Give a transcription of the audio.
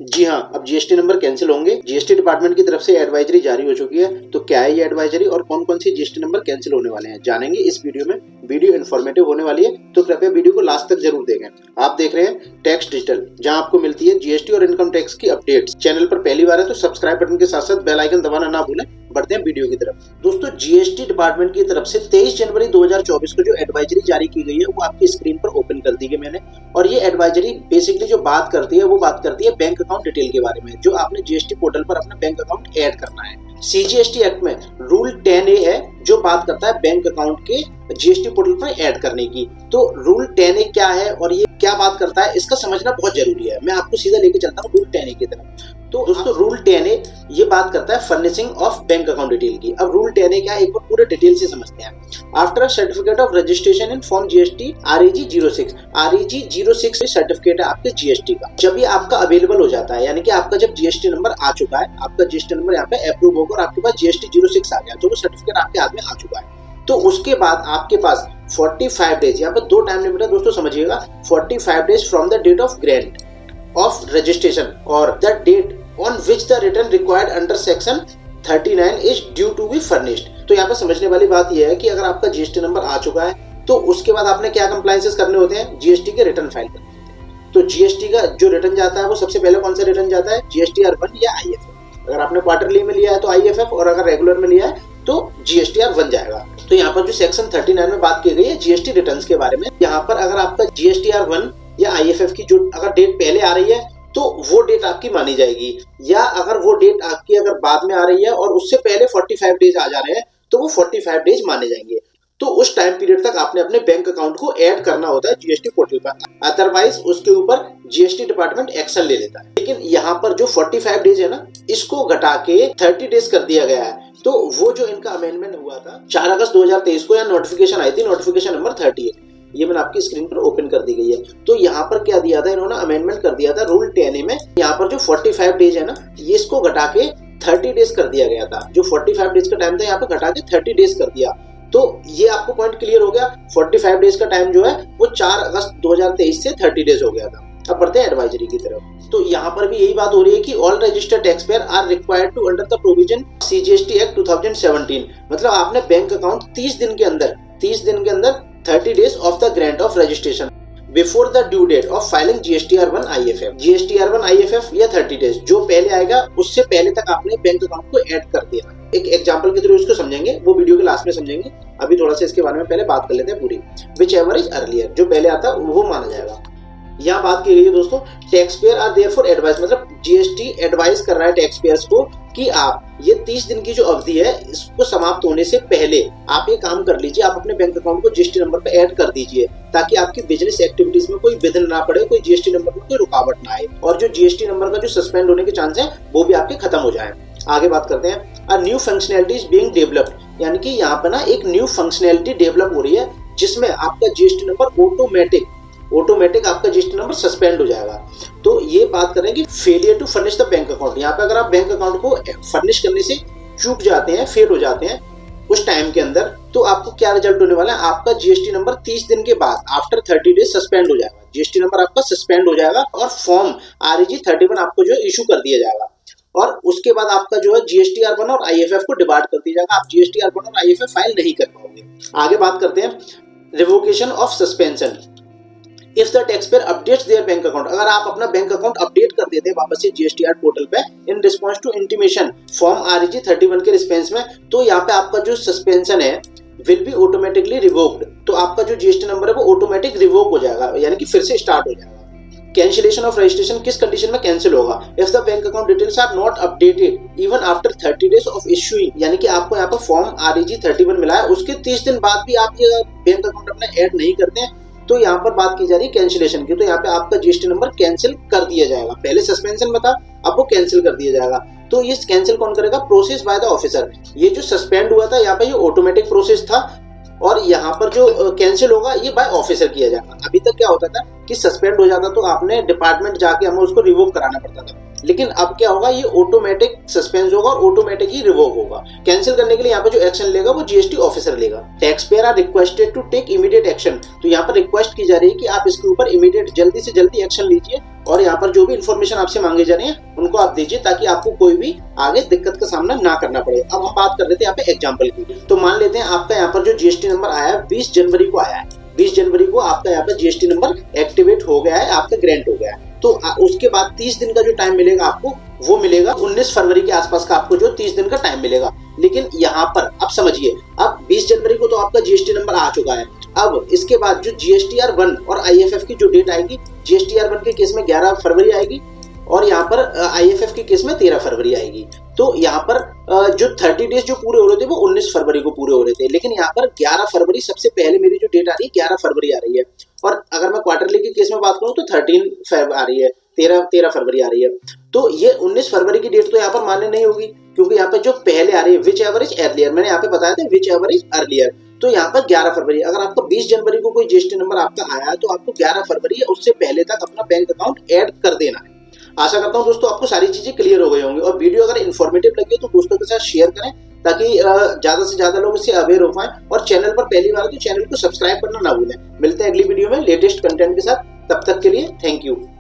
जी हाँ, अब GST number cancel होंगे। जीएसटी डिपार्टमेंट की तरफ से एडवाइजरी जारी हो चुकी है। तो क्या है ये एडवाइजरी और कौन कौन सी जीएसटी नंबर कैंसिल होने वाले हैं, जानेंगे इस वीडियो में। वीडियो इन्फॉर्मेटिव होने वाली है, तो कृपया वीडियो को लास्ट तक जरूर देखें। आप देख रहे हैं टैक्स डिजिटल, जहां आपको मिलती है जीएसटी और इनकम टैक्स की अपडेट्स। चैनल पर पहली बार है तो सब्सक्राइब बटन के साथ साथ बेल आइकन दबाना ना भूलें। बढ़ते हैं वीडियो की तरफ। दोस्तों, जीएसटी डिपार्टमेंट की तरफ से 23 जनवरी 2024 को जो एडवाइजरी जारी की गई है वो आपकी स्क्रीन पर ओपन कर दी गई मैंने। और ये एडवाइजरी बेसिकली जो बात करती है वो बात करती है बैंक अकाउंट डिटेल के बारे में, जो आपने जीएसटी पोर्टल पर अपना बैंक अकाउंट ऐड करना है। सीजीएसटी एक्ट में रूल 10A है जो बात करता है बैंक अकाउंट के जीएसटी पोर्टल पर ऐड करने की। तो रूल 10A क्या है और ये क्या बात करता है, इसका समझना बहुत जरूरी है। मैं आपको सीधा लेके चलता हूँ रूल 10A की तरफ। तो दोस्तों, रूल 10A ये बात करता है furnishing of bank account detail की। अब रूल 10A क्या है, एक बार पूरे डिटेल से समझते हैं। After a certificate of registration in form GST REG 06, REG 06 certificate है आपके जीएसटी का। जब ये आपका अवेलेबल हो जाता है, यानी कि आपका जब जीएसटी नंबर आ चुका है, आपका जीएसटी नंबर यहाँ पे अप्रूव होगा और आपके पास GST 06 आ गया, तो वो सर्टिफिकेट आपके हाथ में आ चुका है। तो उसके बाद आपके पास 45 डेज, यहाँ पे 2 टाइम लिमिट है दोस्तों, समझिएगा। 45 days from the date of grant of registration और the date on which the return required under section 39 is due to be furnished। तो यहाँ पे समझने वाली बात यह है कि अगर आपका जीएसटी नंबर आ चुका है तो उसके बाद आपने क्या कंप्लायंसेस करने होते हैं, जीएसटी के रिटर्न फाइल करने होते हैं। तो जीएसटी का जो रिटर्न जाता है वो सबसे पहले कौन सा रिटर्न जाता है, GSTR 1 या IFF। अगर आपने क्वार्टरली में लिया है तो IFF, और अगर रेगुलर में लिया है तो GSTR 1 जाएगा। तो यहाँ पर जो सेक्शन 39 में बात की गई है जीएसटी रिटर्न्स के बारे में, यहाँ पर अगर आपका GSTR 1 या IFF की जो अगर डेट पहले आ रही है तो वो डेट आपकी मानी जाएगी, या अगर वो डेट आपकी अगर बाद में आ रही है और उससे पहले 45 डेज आ जा रहे हैं तो वो 45 डेज माने जाएंगे। तो उस टाइम पीरियड तक आपने अपने बैंक अकाउंट को ऐड करना होता है जीएसटी पोर्टल पर, अदरवाइज उसके ऊपर जीएसटी डिपार्टमेंट एक्शन ले लेता है। लेकिन यहाँ पर जो 45 डेज है ना, इसको घटा के 30 डेज कर दिया गया है। तो वो जो इनका अमेंडमेंट हुआ था 4 अगस्त 2023 को, या नोटिफिकेशन आई थी, नोटिफिकेशन नंबर 30 है, ये मैंने आपकी स्क्रीन पर ओपन कर दी गई है। तो यहाँ पर क्या दिया था, इन्होंने अमेंडमेंट कर दिया था रूल 10A में। यहाँ पर जो 45 डेज है ना, ये इसको घटा के 30 डेज कर दिया गया था। जो 45 डेज का टाइम था यहाँ पे घटा के 30 डेज कर दिया। तो ये आपको पॉइंट क्लियर हो गया। 45 डेज का टाइम जो है वो 4 अगस्त 2023 से 30 डेज हो गया था। अब बढ़ते हैं एडवाइजरी की तरफ। तो यहाँ पर भी यही बात हो रही है कि all registered tax payer are required to under the provision CGST act 2017, मतलब आपने बैंक अकाउंट 30 दिन के अंदर 30 days of the grant of registration before the due date of filing GSTR 1 IFF। GSTR 1 IFF या 30 डेज जो पहले आएगा उससे पहले तक आपने बैंक अकाउंट को ऐड कर दिया। एक एग्जांपल के थ्रू इसको समझेंगे, वो वीडियो के लास्ट में समझेंगे। अभी थोड़ा सा इसके बारे में पहले बात कर लेते हैं पूरी। Whichever is earlier, जो पहले आता है वो माना जाएगा। यहाँ बात की गई है दोस्तों, tax payer are therefore advise, मतलब जीएसटी एडवाइस कर रहा है टैक्स पेयर्स को कि आप ये 30 दिन की जो अवधि है इसको समाप्त होने से पहले आप ये काम कर लीजिए, आप अपने बैंक अकाउंट को जीएसटी नंबर पे ऐड कर दीजिए, ताकि आपकी बिजनेस एक्टिविटीज में कोई विघ्न ना पड़े, कोई जीएसटी नंबर में कोई रुकावट ना आए, और जो जीएसटी नंबर का जो सस्पेंड होने के चांस है वो भी आपके खत्म हो जाए। आगे बात करते हैं। A new functionality is being developed, यानी कि यहाँ पर ना एक न्यू फंक्शनैलिटी डेवलप हो रही है जिसमें आपका जीएसटी नंबर ऑटोमेटिक आपका जीएसटी नंबर सस्पेंड हो जाएगा। तो ये बात करें कि failure to furnish the bank account, यहाँ पे अगर आप बैंक अकाउंट को फर्निश करने से चूक जाते हैं, फेल हो जाते हैं उस टाइम के अंदर, तो आपको क्या रिजल्ट होने वाला है, आपका जीएसटी नंबर 30 दिन के बाद आफ्टर 30 डेज सस्पेंड हो जाएगा। जीएसटी नंबर आपका सस्पेंड हो जाएगा और फॉर्म REG 31 आपको जो है इशू कर दिया जाएगा, और उसके बाद आपका जो है GSTR 1 और IFF को डिवाइड कर दिया जाएगा। आप GSTR 1 और IFF फाइल नहीं कर पाओगे। आगे बात करते हैं revocation of suspension. If the taxpayer updates their bank account, अगर आप अपना बैंक अकाउंट अपडेट कर देते हैं वापस से GSTR पोर्टल पे in response to intimation form REG 31 के रिस्पेंस में, तो यहाँ पे आपका जो सस्पेंशन है विल बी ऑटोमेटिकली रिवोक्ड। तो आपका जो जीएसटी नंबर है वो ऑटोमेटिक रिवोक हो जाएगा, यानी कि फिर से स्टार्ट हो जाएगा। कैंसिलेशन ऑफ रजिस्ट्रेशन किस कंडीशन में कैंसिल होगा, if the bank account details are not updated even after 30 days of issuing, यानी कि आपको यहाँ पर फॉर्म REG 31 मिला है, उसके 30 दिन बाद भी आप ये बैंक अकाउंट अपना ऐड नहीं करते हैं, तो यहाँ पर बात की जा रही है कैंसिलेशन की। तो यहाँ पे आपका जीएसटी नंबर कैंसिल कर दिया जाएगा। पहले सस्पेंशन में था, अब वो कैंसिल कर दिया जाएगा। तो ये कैंसिल कौन करेगा, प्रोसेस बाय द ऑफिसर। ये जो सस्पेंड हुआ था यहाँ पे ये ऑटोमेटिक प्रोसेस था, और यहाँ पर जो कैंसिल होगा ये बाय ऑफिसर किया जाएगा। अभी तक क्या होता था कि सस्पेंड हो जाता तो आपने डिपार्टमेंट जाके हमें उसको रिवोक कराना पड़ता था, लेकिन अब क्या होगा, ये ऑटोमेटिक सस्पेंस होगा और ऑटोमेटिक ही रिवोक होगा। कैंसिल करने के लिए यहाँ पे जो एक्शन लेगा वो जीएसटी ऑफिसर लेगा। Tax payer are requested to take immediate action, तो यहाँ पर रिक्वेस्ट की जा रही है कि आप इसके ऊपर इमीडिएट जल्दी से जल्दी एक्शन लीजिए और यहाँ पर जो भी इन्फॉर्मेशन आपसे मांगे जा रहे हैं उनको आप दीजिए, ताकि आपको कोई भी आगे दिक्कत का सामना ना करना पड़े। अब हम बात कर लेते हैं यहाँ पे एग्जाम्पल की। तो मान लेते हैं आपका यहाँ पर जो जीएसटी नंबर आया है 20 जनवरी को आया है, 20 जनवरी को आपका यहाँ पर जीएसटी नंबर एक्टिवेट हो गया है, आपका ग्रांट हो गया है। तो उसके बाद 30 दिन का जो टाइम मिलेगा आपको, वो मिलेगा 19 फरवरी के आसपास का आपको जो 30 दिन का टाइम मिलेगा। लेकिन यहाँ पर अब समझिए, अब 20 जनवरी को तो आपका जीएसटी नंबर आ चुका है। अब इसके बाद जो जीएसटीआर 1 और आईएफएफ की जो डेट आएगी, जीएसटीआर 1 के केस में 11 फरवरी आएगी और यहाँ पर आईएफएफ के केस में 13 फरवरी आएगी। तो यहाँ पर जो 30 डेज जो पूरे हो रहे थे वो 19 फरवरी को पूरे हो रहे थे, लेकिन यहाँ पर 11 फरवरी सबसे पहले मेरी जो डेट आ रही है 11 फरवरी आ रही है। और अगर मैं क्वार्टरली के केस में बात करूँ तो 13 फेब आ रही है, 13 फरवरी आ रही है। तो ये 19 फरवरी की डेट तो यहाँ पर मान्य नहीं होगी, क्योंकि यहाँ पर जो पहले आ रही है विच एवरेज अर्लियर, मैंने यहाँ पे बताया था विच एवरेज अर्लियर। तो यहाँ पर 11 फरवरी, अगर आपका 20 जनवरी को कोई जीएसटी नंबर आपका आया है तो आपको 11 फरवरी या उससे पहले तक अपना बैंक अकाउंट ऐड कर देना है। आशा करता हूं दोस्तों आपको सारी चीजें क्लियर हो गई होंगी, और वीडियो अगर इन्फॉर्मेटिव लगी तो दोस्तों के साथ शेयर करें, ताकि ज्यादा से ज्यादा लोग इससे अवेयर हो पाएं। और चैनल पर पहली बार तो चैनल को सब्सक्राइब करना ना भूलें। मिलते हैं अगली वीडियो में लेटेस्ट कंटेंट के साथ, तब तक के लिए थैंक यू।